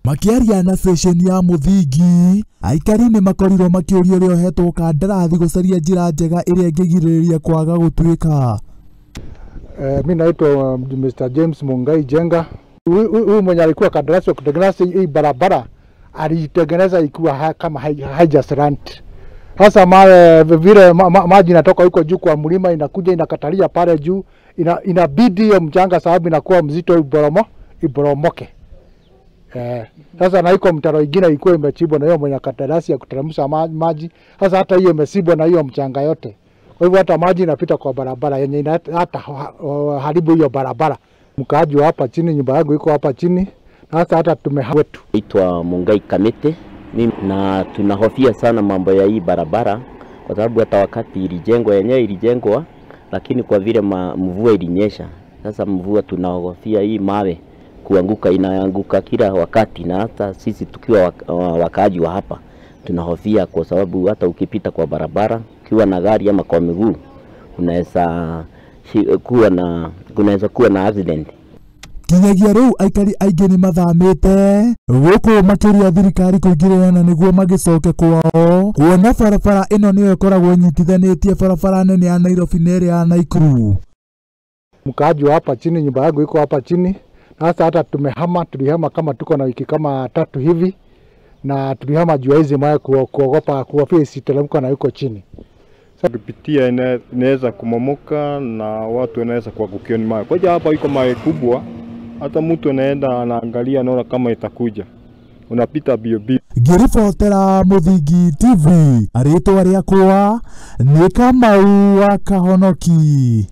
Makiaria na station ya Muthingi, aikari nĩ makorirwo makĩũrio ũrĩa ũhetwo kandarathi gũcaria njĩra njega ĩrĩa ĩngĩgirĩrĩria kwaga gũtuĩka. Mimi naitwa Mr. James Mungai Jenga. Huyu mwenye alikuwa kandarasi wa kutengeneza hii barabara alitengeneza ikiwa kama haijaserant. Sasa vile maji inatoka huko juu kwa mlima inakuja inakatalia pale juu, inabidi hiyo mchanga sababu inakuwa mzito iboromoke. Sasa na iko mtaro ingine ilikuwa imechimbwa na hiyo mwenye kandarasi ya kuteremsha maji. Sasa hata hiyo imesibwa na hiyo mchanga yote. Kwa hivyo hata maji inapita kwa barabara yenye hata haribu hiyo barabara. Mkaaji wa hapa chini, nyumba yangu iko hapa chini. Hata tumehawetu. Naitwa Mungai Kamete. Na tunahofia sana mambo ya hii barabara kwa sababu hata wakati ilijengwa lakini kwa vile mvua ilinyesha. Sasa mvua tunahofia hii mawe kuanguka, inaanguka kila wakati, na hata sisi tukiwa wakaaji wa hapa tunahofia kwa sababu hata ukipita kwa barabara ukiwa na gari ama kwa miguu unaweza kuwa na accident. Kinyagia rĩu aikari aingĩ nĩ mathamĩte gũkũ makĩria thirikari kũingĩrĩrana nĩguo magĩcoke kwao, kuona barabara ĩno nĩyo ĩkoragwo nyitithanĩtie barabara nene ya Nairobi na ĩrĩa ya Nakuru. Mkaaji wa hapa chini, nyumba yangu iko hapa chini. Hata tulihama kama tuko na wiki kama 3 hivi, na tulihama juu hizi mawe kuogopa kuhofia isiteremka na yuko chini. Kupitia inaweza kumomoka na watu wanaweza kuangukia ni mawe. Kwa hiyo hapa iko mawe kubwa, hata mtu anaenda anaangalia anaona kama itakuja, unapita bio. Ngĩribotera Muthingi TV, arĩtwa rĩakwa nĩ Kamau wa Kahonoki.